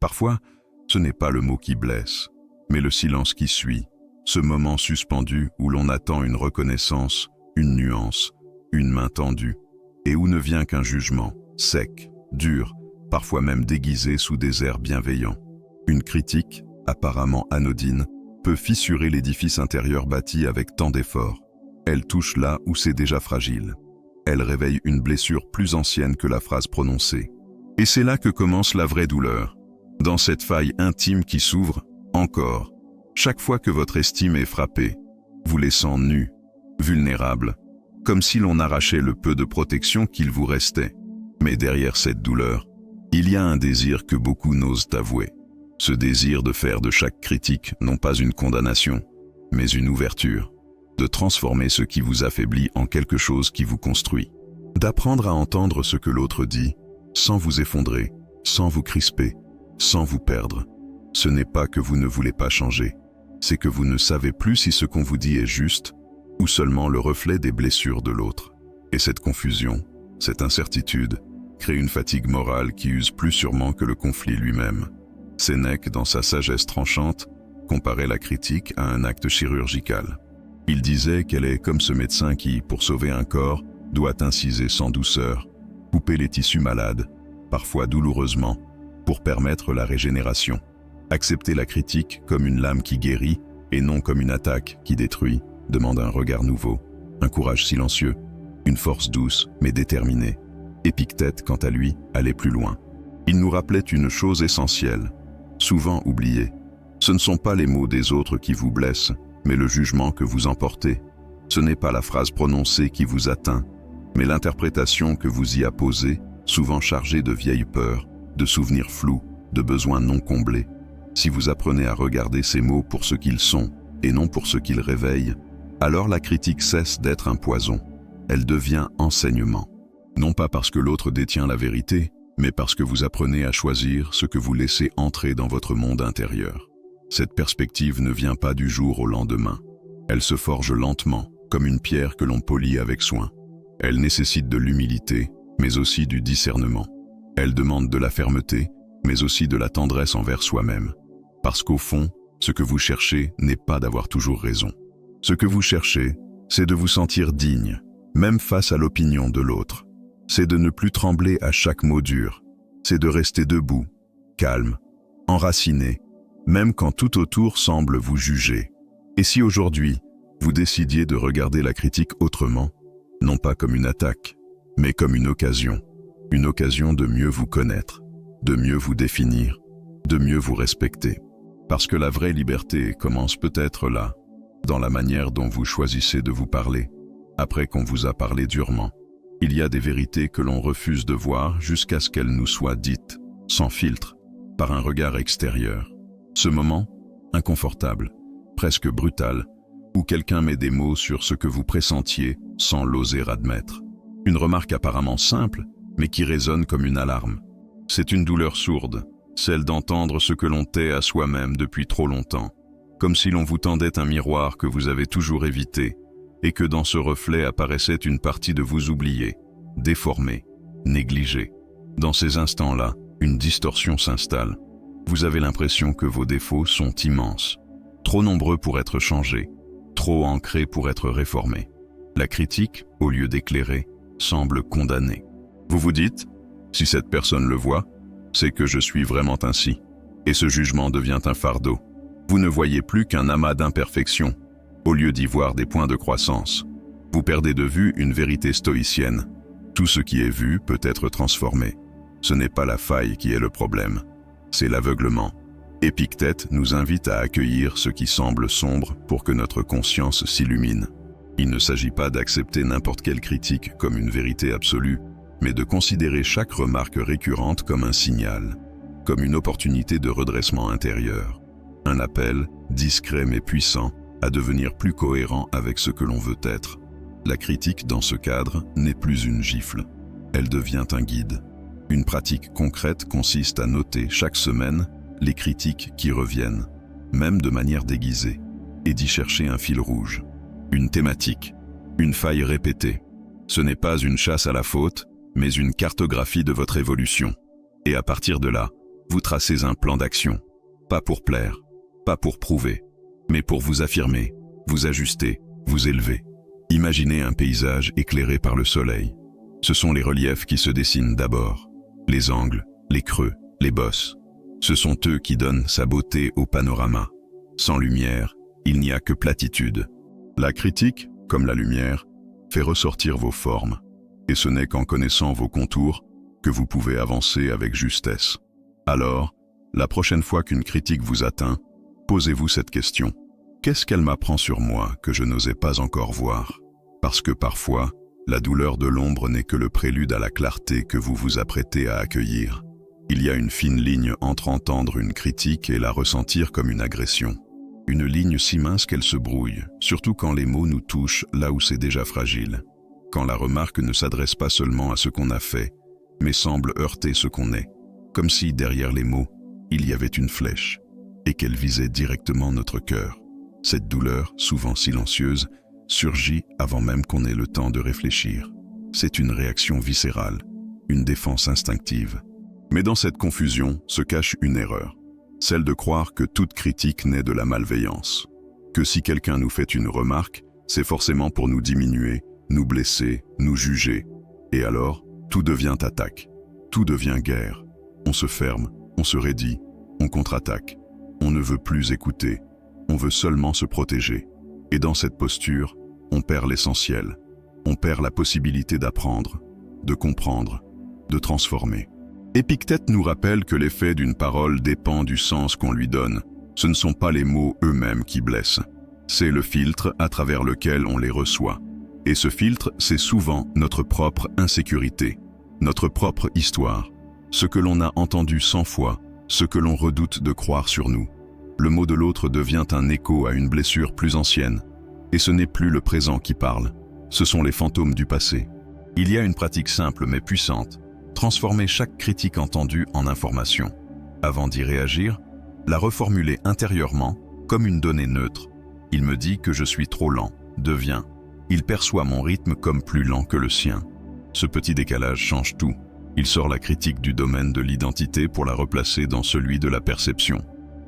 Parfois, ce n'est pas le mot qui blesse, mais le silence qui suit, ce moment suspendu où l'on attend une reconnaissance, une nuance, une main tendue, et où ne vient qu'un jugement, sec, dur, parfois même déguisé sous des airs bienveillants. Une critique, apparemment anodine, peut fissurer l'édifice intérieur bâti avec tant d'efforts. Elle touche là où c'est déjà fragile. Elle réveille une blessure plus ancienne que la phrase prononcée. Et c'est là que commence la vraie douleur. Dans cette faille intime qui s'ouvre, encore, chaque fois que votre estime est frappée, vous laissant nu, vulnérable, comme si l'on arrachait le peu de protection qu'il vous restait. Mais derrière cette douleur, il y a un désir que beaucoup n'osent avouer. Ce désir de faire de chaque critique non pas une condamnation, mais une ouverture, de transformer ce qui vous affaiblit en quelque chose qui vous construit, d'apprendre à entendre ce que l'autre dit, sans vous effondrer, sans vous crisper, sans vous perdre. Ce n'est pas que vous ne voulez pas changer, c'est que vous ne savez plus si ce qu'on vous dit est juste ou seulement le reflet des blessures de l'autre. Et cette confusion, cette incertitude, crée une fatigue morale qui use plus sûrement que le conflit lui-même. Sénèque, dans sa sagesse tranchante, comparait la critique à un acte chirurgical. Il disait qu'elle est comme ce médecin qui, pour sauver un corps, doit inciser sans douceur, couper les tissus malades, parfois douloureusement, pour permettre la régénération. Accepter la critique comme une lame qui guérit et non comme une attaque qui détruit demande un regard nouveau, un courage silencieux, une force douce mais déterminée. Épictète, quant à lui, allait plus loin. Il nous rappelait une chose essentielle, souvent oubliée. Ce ne sont pas les mots des autres qui vous blessent, mais le jugement que vous emportez. Ce n'est pas la phrase prononcée qui vous atteint, mais l'interprétation que vous y apposez, souvent chargée de vieilles peurs, de souvenirs flous, de besoins non comblés. Si vous apprenez à regarder ces mots pour ce qu'ils sont, et non pour ce qu'ils réveillent, alors la critique cesse d'être un poison. Elle devient enseignement. Non pas parce que l'autre détient la vérité, mais parce que vous apprenez à choisir ce que vous laissez entrer dans votre monde intérieur. Cette perspective ne vient pas du jour au lendemain. Elle se forge lentement, comme une pierre que l'on polit avec soin. Elle nécessite de l'humilité, mais aussi du discernement. Elle demande de la fermeté, mais aussi de la tendresse envers soi-même. Parce qu'au fond, ce que vous cherchez n'est pas d'avoir toujours raison. Ce que vous cherchez, c'est de vous sentir digne, même face à l'opinion de l'autre. C'est de ne plus trembler à chaque mot dur. C'est de rester debout, calme, enraciné, même quand tout autour semble vous juger. Et si aujourd'hui, vous décidiez de regarder la critique autrement, non pas comme une attaque, mais comme une occasion de mieux vous connaître, de mieux vous définir, de mieux vous respecter. Parce que la vraie liberté commence peut-être là, dans la manière dont vous choisissez de vous parler, après qu'on vous a parlé durement. Il y a des vérités que l'on refuse de voir jusqu'à ce qu'elles nous soient dites, sans filtre, par un regard extérieur. Ce moment, inconfortable, presque brutal, où quelqu'un met des mots sur ce que vous pressentiez sans l'oser admettre. Une remarque apparemment simple, mais qui résonne comme une alarme. C'est une douleur sourde, celle d'entendre ce que l'on tait à soi-même depuis trop longtemps, comme si l'on vous tendait un miroir que vous avez toujours évité, et que dans ce reflet apparaissait une partie de vous oubliée, déformée, négligée. Dans ces instants-là, une distorsion s'installe. Vous avez l'impression que vos défauts sont immenses, trop nombreux pour être changés, trop ancrés pour être réformés. La critique, au lieu d'éclairer, semble condamner. Vous vous dites, si cette personne le voit, c'est que je suis vraiment ainsi. Et ce jugement devient un fardeau. Vous ne voyez plus qu'un amas d'imperfections, au lieu d'y voir des points de croissance. Vous perdez de vue une vérité stoïcienne. Tout ce qui est vu peut être transformé. Ce n'est pas la faille qui est le problème, c'est l'aveuglement. Épictète nous invite à accueillir ce qui semble sombre pour que notre conscience s'illumine. Il ne s'agit pas d'accepter n'importe quelle critique comme une vérité absolue, mais de considérer chaque remarque récurrente comme un signal, comme une opportunité de redressement intérieur. Un appel, discret mais puissant, à devenir plus cohérent avec ce que l'on veut être. La critique, dans ce cadre, n'est plus une gifle. Elle devient un guide. Une pratique concrète consiste à noter chaque semaine les critiques qui reviennent, même de manière déguisée, et d'y chercher un fil rouge, une thématique, une faille répétée. Ce n'est pas une chasse à la faute, mais une cartographie de votre évolution. Et à partir de là, Vous tracez un plan d'action, pas pour plaire, pas pour prouver, mais pour vous affirmer, vous ajuster, vous élever. Imaginez un paysage éclairé par le soleil. Ce sont les reliefs qui se dessinent d'abord, les angles, les creux, les bosses. Ce sont eux qui donnent sa beauté au panorama. Sans lumière, il n'y a que platitude. La critique, comme la lumière, fait ressortir vos formes, et ce n'est qu'en connaissant vos contours que vous pouvez avancer avec justesse. Alors, la prochaine fois qu'une critique vous atteint, posez-vous cette question. Qu'est-ce qu'elle m'apprend sur moi que je n'osais pas encore voir? Parce que parfois, la douleur de l'ombre n'est que le prélude à la clarté que vous vous apprêtez à accueillir. Il y a une fine ligne entre entendre une critique et la ressentir comme une agression. Une ligne si mince qu'elle se brouille, surtout quand les mots nous touchent là où c'est déjà fragile. Quand la remarque ne s'adresse pas seulement à ce qu'on a fait, mais semble heurter ce qu'on est. Comme si, derrière les mots, il y avait une flèche, et qu'elle visait directement notre cœur. Cette douleur, souvent silencieuse, surgit avant même qu'on ait le temps de réfléchir. C'est une réaction viscérale, une défense instinctive. Mais dans cette confusion se cache une erreur, celle de croire que toute critique naît de la malveillance. Que si quelqu'un nous fait une remarque, c'est forcément pour nous diminuer, nous blesser, nous juger. Et alors, tout devient attaque, tout devient guerre. On se ferme, on se raidit, on contre-attaque. On ne veut plus écouter, on veut seulement se protéger. Et dans cette posture, on perd l'essentiel. On perd la possibilité d'apprendre, de comprendre, de transformer. Épictète nous rappelle que l'effet d'une parole dépend du sens qu'on lui donne. Ce ne sont pas les mots eux-mêmes qui blessent. C'est le filtre à travers lequel on les reçoit. Et ce filtre, c'est souvent notre propre insécurité, notre propre histoire, ce que l'on a entendu 100 fois, ce que l'on redoute de croire sur nous. Le mot de l'autre devient un écho à une blessure plus ancienne. Et ce n'est plus le présent qui parle, ce sont les fantômes du passé. Il y a une pratique simple mais puissante. Transformer chaque critique entendue en information. Avant d'y réagir, la reformuler intérieurement comme une donnée neutre. Il me dit que je suis trop lent, devient. Il perçoit mon rythme comme plus lent que le sien. Ce petit décalage change tout. Il sort la critique du domaine de l'identité pour la replacer dans celui de la perception.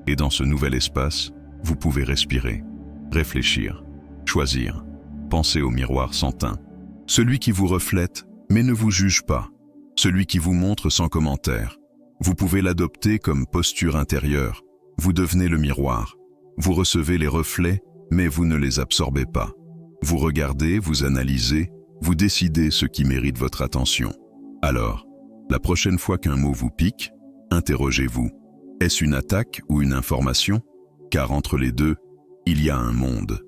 Et dans ce nouvel espace, vous pouvez respirer, réfléchir, choisir, penser au miroir sans teint. Celui qui vous reflète, mais ne vous juge pas. Celui qui vous montre sans commentaire. Vous pouvez l'adopter comme posture intérieure. Vous devenez le miroir. Vous recevez les reflets, mais vous ne les absorbez pas. Vous regardez, vous analysez, vous décidez ce qui mérite votre attention. Alors, la prochaine fois qu'un mot vous pique, interrogez-vous. Est-ce une attaque ou une information? Car entre les deux, il y a un monde.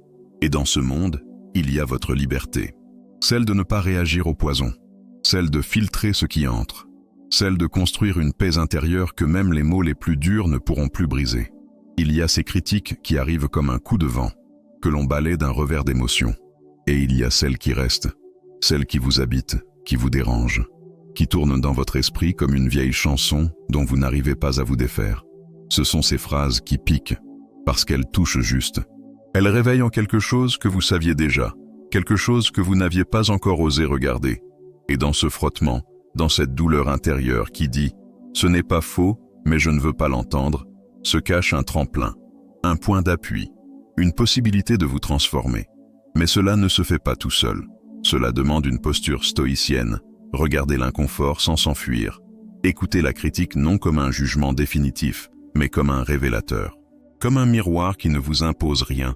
Et dans ce monde, il y a votre liberté. Celle de ne pas réagir au poison. Celle de filtrer ce qui entre. Celle de construire une paix intérieure que même les mots les plus durs ne pourront plus briser. Il y a ces critiques qui arrivent comme un coup de vent, que l'on balaie d'un revers d'émotion. Et il y a celles qui restent, celles qui vous habitent, qui vous dérangent, qui tournent dans votre esprit comme une vieille chanson dont vous n'arrivez pas à vous défaire. Ce sont ces phrases qui piquent, parce qu'elles touchent juste. Elles réveillent en quelque chose que vous saviez déjà, quelque chose que vous n'aviez pas encore osé regarder. Et dans ce frottement, dans cette douleur intérieure qui dit « ce n'est pas faux, mais je ne veux pas l'entendre », se cache un tremplin, un point d'appui, une possibilité de vous transformer. Mais cela ne se fait pas tout seul. Cela demande une posture stoïcienne, regarder l'inconfort sans s'enfuir, écouter la critique non comme un jugement définitif, mais comme un révélateur, comme un miroir qui ne vous impose rien,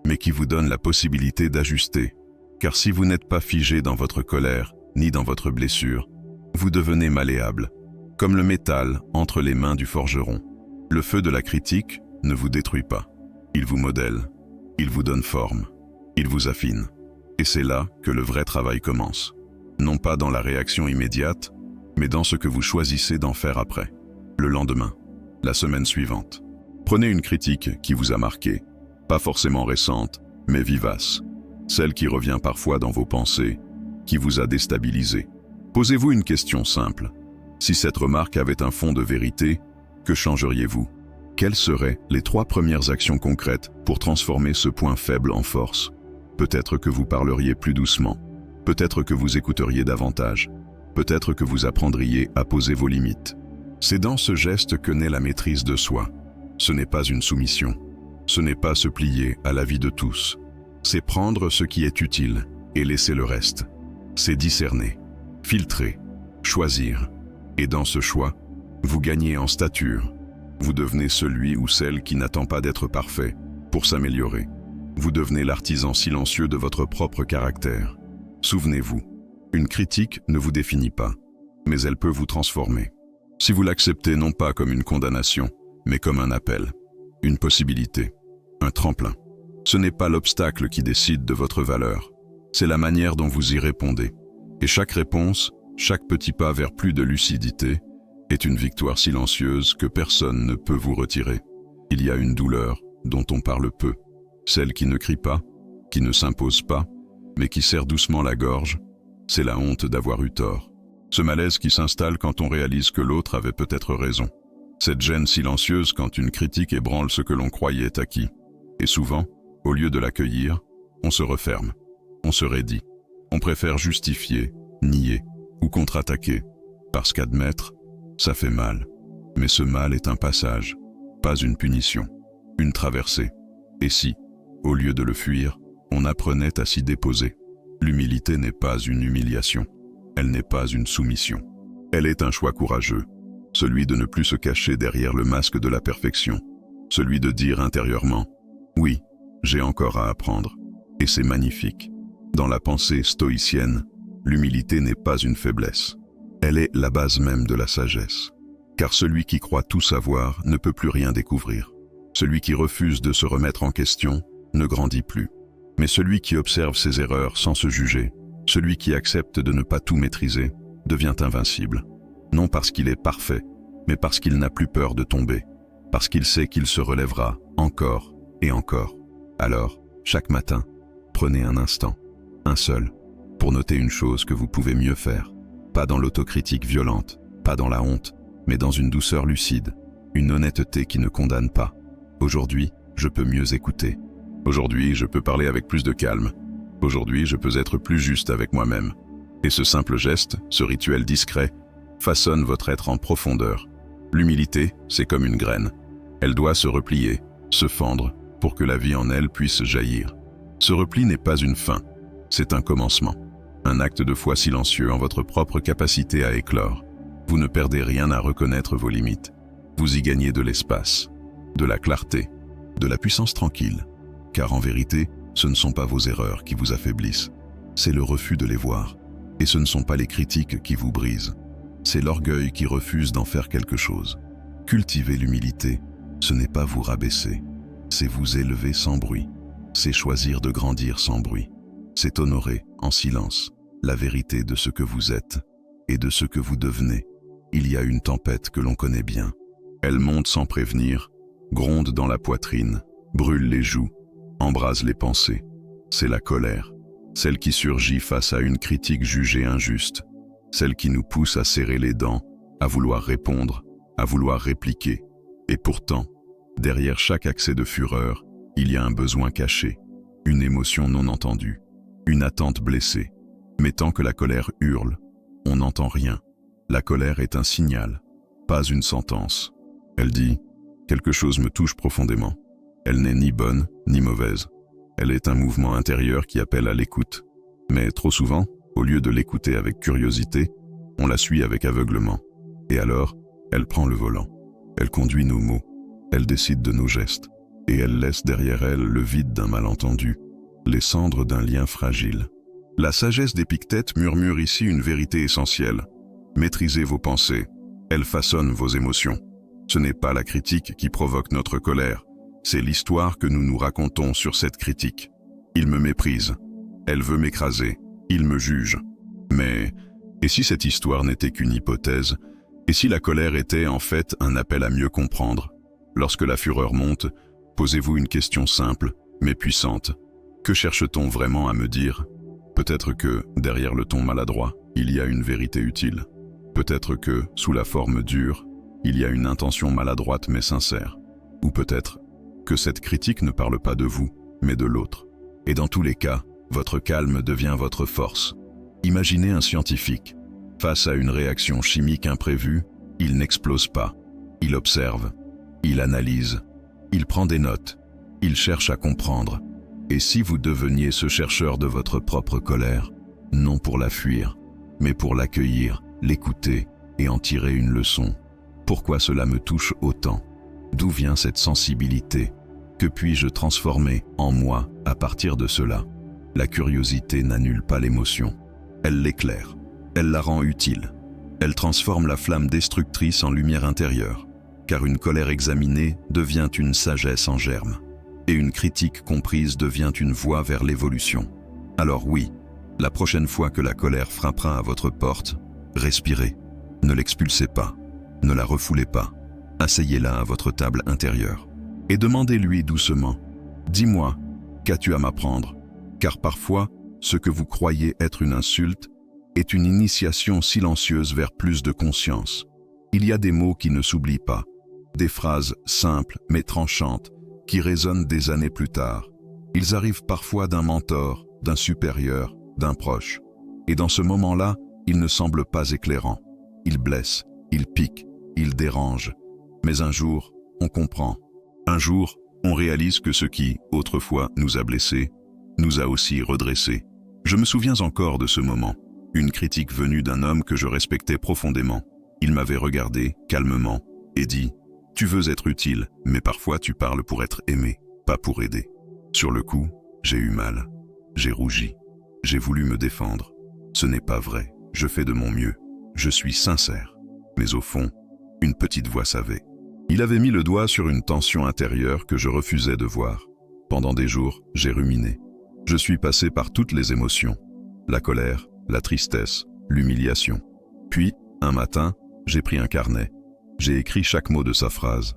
mais qui vous donne la possibilité d'ajuster. Car si vous n'êtes pas figé dans votre colère, ni dans votre blessure, vous devenez malléable, comme le métal entre les mains du forgeron. Le feu de la critique ne vous détruit pas. Il vous modèle, il vous donne forme, il vous affine. Et c'est là que le vrai travail commence. Non pas dans la réaction immédiate, mais dans ce que vous choisissez d'en faire après. Le lendemain, la semaine suivante. Prenez une critique qui vous a marqué, pas forcément récente, mais vivace. Celle qui revient parfois dans vos pensées, qui vous a déstabilisé. Posez-vous une question simple. Si cette remarque avait un fond de vérité, que changeriez-vous? Quelles seraient les 3 premières actions concrètes pour transformer ce point faible en force? Peut-être que vous parleriez plus doucement. Peut-être que vous écouteriez davantage. Peut-être que vous apprendriez à poser vos limites. C'est dans ce geste que naît la maîtrise de soi. Ce n'est pas une soumission. Ce n'est pas se plier à l'avis de tous. C'est prendre ce qui est utile et laisser le reste. C'est discerner, filtrer, choisir. Et dans ce choix, vous gagnez en stature. Vous devenez celui ou celle qui n'attend pas d'être parfait pour s'améliorer. Vous devenez l'artisan silencieux de votre propre caractère. Souvenez-vous, une critique ne vous définit pas, mais elle peut vous transformer. Si vous l'acceptez non pas comme une condamnation, mais comme un appel, une possibilité, un tremplin. Ce n'est pas l'obstacle qui décide de votre valeur, c'est la manière dont vous y répondez. Et chaque réponse, chaque petit pas vers plus de lucidité, est une victoire silencieuse que personne ne peut vous retirer. Il y a une douleur dont on parle peu, celle qui ne crie pas, qui ne s'impose pas, mais qui serre doucement la gorge, c'est la honte d'avoir eu tort. Ce malaise qui s'installe quand on réalise que l'autre avait peut-être raison. Cette gêne silencieuse quand une critique ébranle ce que l'on croyait acquis. Et souvent, au lieu de l'accueillir, on se referme, on se raidit. On préfère justifier, nier ou contre-attaquer, parce qu'admettre, ça fait mal. Mais ce mal est un passage, pas une punition, une traversée. Et si, au lieu de le fuir, on apprenait à s'y déposer? L'humilité n'est pas une humiliation, elle n'est pas une soumission. Elle est un choix courageux, celui de ne plus se cacher derrière le masque de la perfection, celui de dire intérieurement « Oui, j'ai encore à apprendre ». Et c'est magnifique. Dans la pensée stoïcienne, l'humilité n'est pas une faiblesse. Elle est la base même de la sagesse. Car celui qui croit tout savoir ne peut plus rien découvrir. Celui qui refuse de se remettre en question ne grandit plus. Mais celui qui observe ses erreurs sans se juger, celui qui accepte de ne pas tout maîtriser, devient invincible. Non parce qu'il est parfait, mais parce qu'il n'a plus peur de tomber, parce qu'il sait qu'il se relèvera encore et encore. Alors, chaque matin, prenez un instant, un seul, pour noter une chose que vous pouvez mieux faire. Pas dans l'autocritique violente, pas dans la honte, mais dans une douceur lucide, une honnêteté qui ne condamne pas. Aujourd'hui, je peux mieux écouter. Aujourd'hui, je peux parler avec plus de calme. Aujourd'hui, je peux être plus juste avec moi-même. Et ce simple geste, ce rituel discret, façonne votre être en profondeur. L'humilité, c'est comme une graine. Elle doit se replier, se fendre, pour que la vie en elle puisse jaillir. Ce repli n'est pas une fin, c'est un commencement. Un acte de foi silencieux en votre propre capacité à éclore. Vous ne perdez rien à reconnaître vos limites. Vous y gagnez de l'espace, de la clarté, de la puissance tranquille. Car en vérité, ce ne sont pas vos erreurs qui vous affaiblissent. C'est le refus de les voir. Et ce ne sont pas les critiques qui vous brisent. C'est l'orgueil qui refuse d'en faire quelque chose. Cultiver l'humilité, ce n'est pas vous rabaisser. C'est vous élever sans bruit. C'est choisir de grandir sans bruit. C'est honorer, en silence, la vérité de ce que vous êtes et de ce que vous devenez. Il y a une tempête que l'on connaît bien. Elle monte sans prévenir, gronde dans la poitrine, brûle les joues, embrase les pensées. C'est la colère, celle qui surgit face à une critique jugée injuste, celle qui nous pousse à serrer les dents, à vouloir répondre, à vouloir répliquer. Et pourtant, derrière chaque accès de fureur, il y a un besoin caché, une émotion non entendue, une attente blessée. Mais tant que la colère hurle, on n'entend rien. La colère est un signal, pas une sentence. Elle dit « quelque chose me touche profondément ». Elle n'est ni bonne ni mauvaise. Elle est un mouvement intérieur qui appelle à l'écoute. Mais trop souvent, au lieu de l'écouter avec curiosité, on la suit avec aveuglement. Et alors, elle prend le volant. Elle conduit nos mots. Elle décide de nos gestes. Et elle laisse derrière elle le vide d'un malentendu, les cendres d'un lien fragile. La sagesse d'Épictète murmure ici une vérité essentielle. Maîtrisez vos pensées. Elles façonnent vos émotions. Ce n'est pas la critique qui provoque notre colère. C'est l'histoire que nous nous racontons sur cette critique. Il me méprise. Elle veut m'écraser. Il me juge. Mais, et si cette histoire n'était qu'une hypothèse? Et si la colère était en fait un appel à mieux comprendre? Lorsque la fureur monte, posez-vous une question simple, mais puissante. Que cherche-t-on vraiment à me dire? Peut-être que, derrière le ton maladroit, il y a une vérité utile. Peut-être que, sous la forme dure, il y a une intention maladroite mais sincère. Ou peut-être que cette critique ne parle pas de vous, mais de l'autre. Et dans tous les cas, votre calme devient votre force. Imaginez un scientifique. Face à une réaction chimique imprévue, Il n'explose pas. Il observe. Il analyse. Il prend des notes. Il cherche à comprendre. Et si vous deveniez ce chercheur de votre propre colère, non pour la fuir, mais pour l'accueillir, l'écouter et en tirer une leçon? Pourquoi cela me touche autant? D'où vient cette sensibilité? Que puis-je transformer en moi à partir de cela? La curiosité n'annule pas l'émotion. Elle l'éclaire. Elle la rend utile. Elle transforme la flamme destructrice en lumière intérieure, car une colère examinée devient une sagesse en germe, et une critique comprise devient une voie vers l'évolution. Alors oui, la prochaine fois que la colère frappera à votre porte, respirez. Ne l'expulsez pas. Ne la refoulez pas. Asseyez-la à votre table intérieure. Et demandez-lui doucement, « Dis-moi, qu'as-tu à m'apprendre ?» Car parfois, ce que vous croyez être une insulte est une initiation silencieuse vers plus de conscience. Il y a des mots qui ne s'oublient pas, des phrases simples mais tranchantes qui résonnent des années plus tard. Ils arrivent parfois d'un mentor, d'un supérieur, d'un proche. Et dans ce moment-là, ils ne semblent pas éclairants. Ils blessent, ils piquent, ils dérangent. Mais un jour, on comprend. Un jour, on réalise que ce qui, autrefois, nous a blessés, nous a aussi redressés. Je me souviens encore de ce moment. Une critique venue d'un homme que je respectais profondément. Il m'avait regardé, calmement, et dit « Tu veux être utile, mais parfois tu parles pour être aimé, pas pour aider. » Sur le coup, j'ai eu mal. J'ai rougi. J'ai voulu me défendre. Ce n'est pas vrai. Je fais de mon mieux. Je suis sincère. Mais au fond, une petite voix savait. Il avait mis le doigt sur une tension intérieure que je refusais de voir. Pendant des jours, j'ai ruminé. Je suis passé par toutes les émotions. La colère, la tristesse, l'humiliation. Puis, un matin, j'ai pris un carnet. J'ai écrit chaque mot de sa phrase,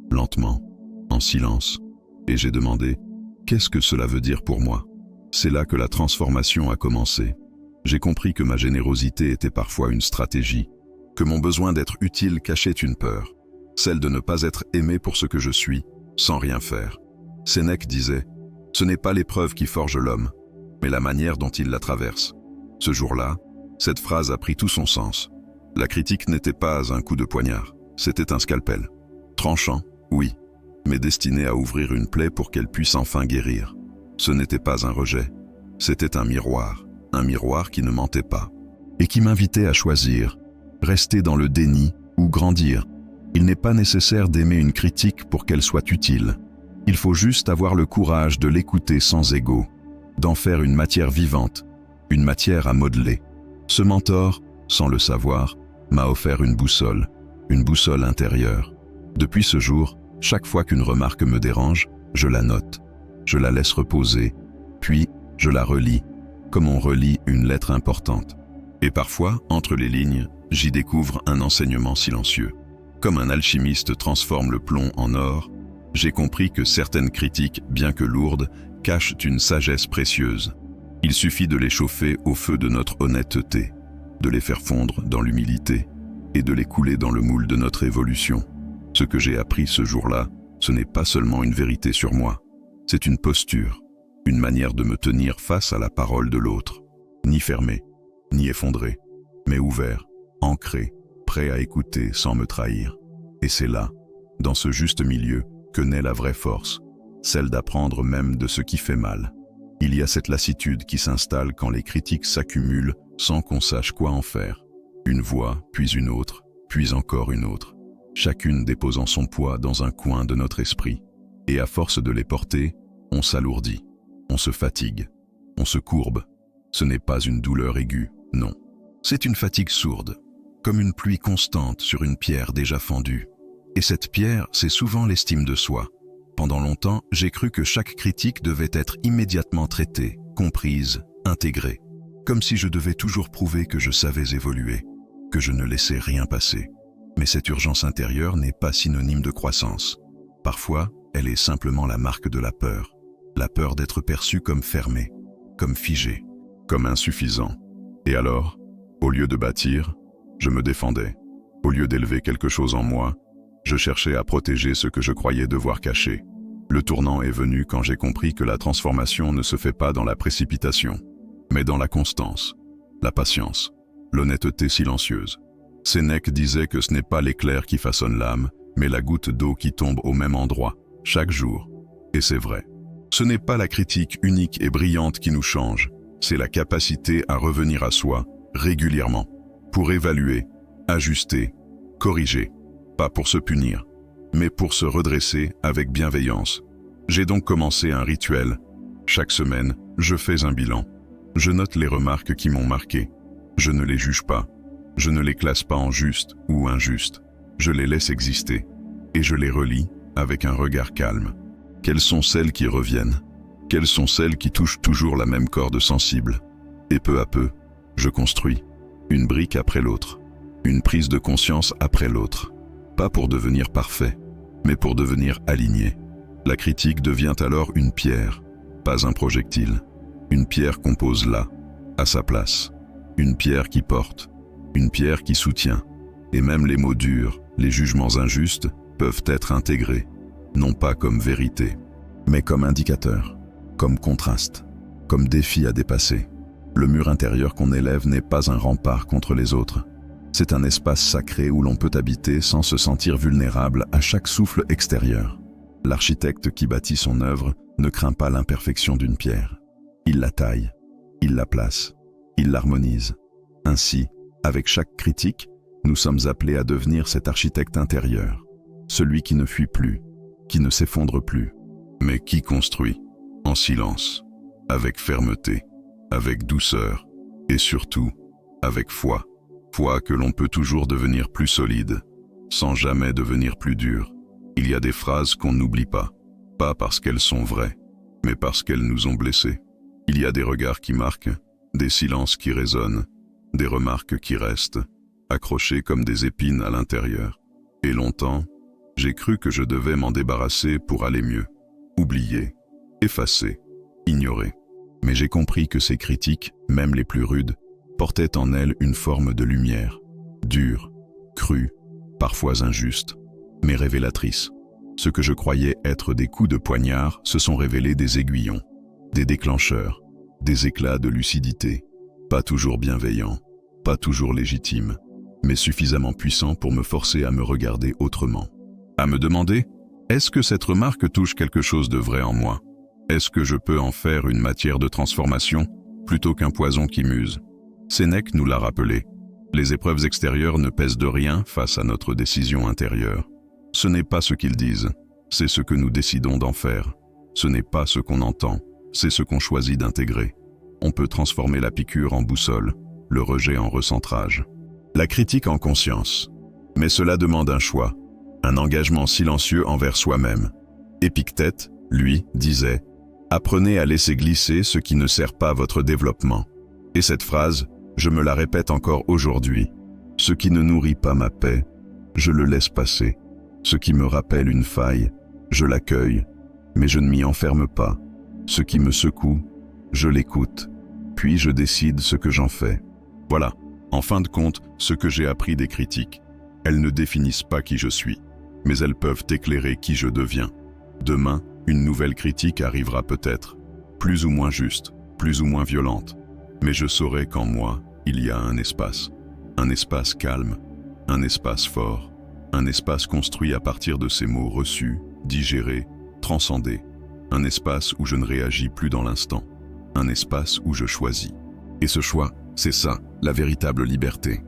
lentement, en silence, et j'ai demandé « Qu'est-ce que cela veut dire pour moi ?» C'est là que la transformation a commencé. J'ai compris que ma générosité était parfois une stratégie, que mon besoin d'être utile cachait une peur, celle de ne pas être aimé pour ce que je suis, sans rien faire. Sénèque disait « Ce n'est pas l'épreuve qui forge l'homme, mais la manière dont il la traverse. » Ce jour-là, cette phrase a pris tout son sens. La critique n'était pas un coup de poignard, c'était un scalpel. Tranchant, oui, mais destiné à ouvrir une plaie pour qu'elle puisse enfin guérir. Ce n'était pas un rejet, c'était un miroir qui ne mentait pas, et qui m'invitait à choisir, rester dans le déni ou grandir. Il n'est pas nécessaire d'aimer une critique pour qu'elle soit utile. Il faut juste avoir le courage de l'écouter sans ego, d'en faire une matière vivante, une matière à modeler. Ce mentor, sans le savoir, m'a offert une boussole intérieure. Depuis ce jour, chaque fois qu'une remarque me dérange, je la note, je la laisse reposer, puis je la relis, comme on relit une lettre importante. Et parfois, entre les lignes, j'y découvre un enseignement silencieux. Comme un alchimiste transforme le plomb en or, j'ai compris que certaines critiques, bien que lourdes, cachent une sagesse précieuse. Il suffit de les chauffer au feu de notre honnêteté, de les faire fondre dans l'humilité et de les couler dans le moule de notre évolution. Ce que j'ai appris ce jour-là, ce n'est pas seulement une vérité sur moi, c'est une posture, une manière de me tenir face à la parole de l'autre, ni fermé, ni effondré, mais ouvert, ancré, prêt à écouter sans me trahir. Et c'est là, dans ce juste milieu, que naît la vraie force, celle d'apprendre même de ce qui fait mal. Il y a cette lassitude qui s'installe quand les critiques s'accumulent sans qu'on sache quoi en faire. Une voix, puis une autre, puis encore une autre, chacune déposant son poids dans un coin de notre esprit. Et à force de les porter, on s'alourdit, on se fatigue, on se courbe. Ce n'est pas une douleur aiguë, non. C'est une fatigue sourde, comme une pluie constante sur une pierre déjà fendue. Et cette pierre, c'est souvent l'estime de soi. Pendant longtemps, j'ai cru que chaque critique devait être immédiatement traitée, comprise, intégrée. Comme si je devais toujours prouver que je savais évoluer, que je ne laissais rien passer. Mais cette urgence intérieure n'est pas synonyme de croissance. Parfois, elle est simplement la marque de la peur d'être perçu comme fermé, comme figé, comme insuffisant. Et alors, au lieu de bâtir, je me défendais. Au lieu d'élever quelque chose en moi, je cherchais à protéger ce que je croyais devoir cacher. Le tournant est venu quand j'ai compris que la transformation ne se fait pas dans la précipitation, mais dans la constance, la patience, l'honnêteté silencieuse. Sénèque disait que ce n'est pas l'éclair qui façonne l'âme, mais la goutte d'eau qui tombe au même endroit, chaque jour. Et c'est vrai. Ce n'est pas la critique unique et brillante qui nous change, c'est la capacité à revenir à soi, régulièrement, pour évaluer, ajuster, corriger, pas pour se punir, mais pour se redresser avec bienveillance. J'ai donc commencé un rituel. Chaque semaine, je fais un bilan. Je note les remarques qui m'ont marqué. Je ne les juge pas. Je ne les classe pas en juste ou injuste. Je les laisse exister. Et je les relis avec un regard calme. Quelles sont celles qui reviennent? Quelles sont celles qui touchent toujours la même corde sensible? Et peu à peu, je construis, une brique après l'autre, une prise de conscience après l'autre. Pas pour devenir parfait, mais pour devenir aligné. La critique devient alors une pierre, pas un projectile. Une pierre qu'on pose là, à sa place. Une pierre qui porte, une pierre qui soutient. Et même les mots durs, les jugements injustes, peuvent être intégrés, non pas comme vérité, mais comme indicateur, comme contraste, comme défi à dépasser. Le mur intérieur qu'on élève n'est pas un rempart contre les autres. C'est un espace sacré où l'on peut habiter sans se sentir vulnérable à chaque souffle extérieur. L'architecte qui bâtit son œuvre ne craint pas l'imperfection d'une pierre. Il la taille, il la place, il l'harmonise. Ainsi, avec chaque critique, nous sommes appelés à devenir cet architecte intérieur, celui qui ne fuit plus, qui ne s'effondre plus, mais qui construit, en silence, avec fermeté, avec douceur, et surtout, avec foi. Foi que l'on peut toujours devenir plus solide, sans jamais devenir plus dur. Il y a des phrases qu'on n'oublie pas parce qu'elles sont vraies, mais parce qu'elles nous ont blessés. Il y a des regards qui marquent, des silences qui résonnent, des remarques qui restent, accrochées comme des épines à l'intérieur. Et longtemps, j'ai cru que je devais m'en débarrasser pour aller mieux. Oublier, effacer, ignorer. Mais j'ai compris que ces critiques, même les plus rudes, portaient en elles une forme de lumière, dure, crue, parfois injuste, mais révélatrice. Ce que je croyais être des coups de poignard se sont révélés des aiguillons, des déclencheurs, des éclats de lucidité, pas toujours bienveillants, pas toujours légitimes, mais suffisamment puissants pour me forcer à me regarder autrement. À me demander, est-ce que cette remarque touche quelque chose de vrai en moi? Est-ce que je peux en faire une matière de transformation, plutôt qu'un poison qui m'use? Sénèque nous l'a rappelé. Les épreuves extérieures ne pèsent de rien face à notre décision intérieure. Ce n'est pas ce qu'ils disent, c'est ce que nous décidons d'en faire. Ce n'est pas ce qu'on entend, c'est ce qu'on choisit d'intégrer. On peut transformer la piqûre en boussole, le rejet en recentrage. La critique en conscience. Mais cela demande un choix, un engagement silencieux envers soi-même. Épictète, lui, disait « Apprenez à laisser glisser ce qui ne sert pas à votre développement. » Et cette phrase, je me la répète encore aujourd'hui. Ce qui ne nourrit pas ma paix, je le laisse passer. Ce qui me rappelle une faille, je l'accueille, mais je ne m'y enferme pas. Ce qui me secoue, je l'écoute, puis je décide ce que j'en fais. Voilà, en fin de compte, ce que j'ai appris des critiques. Elles ne définissent pas qui je suis, mais elles peuvent éclairer qui je deviens. Demain, une nouvelle critique arrivera peut-être, plus ou moins juste, plus ou moins violente. Mais je saurai qu'en moi, il y a un espace calme, un espace fort, un espace construit à partir de ces mots reçus, digérés, transcendés, un espace où je ne réagis plus dans l'instant, un espace où je choisis. Et ce choix, c'est ça, la véritable liberté.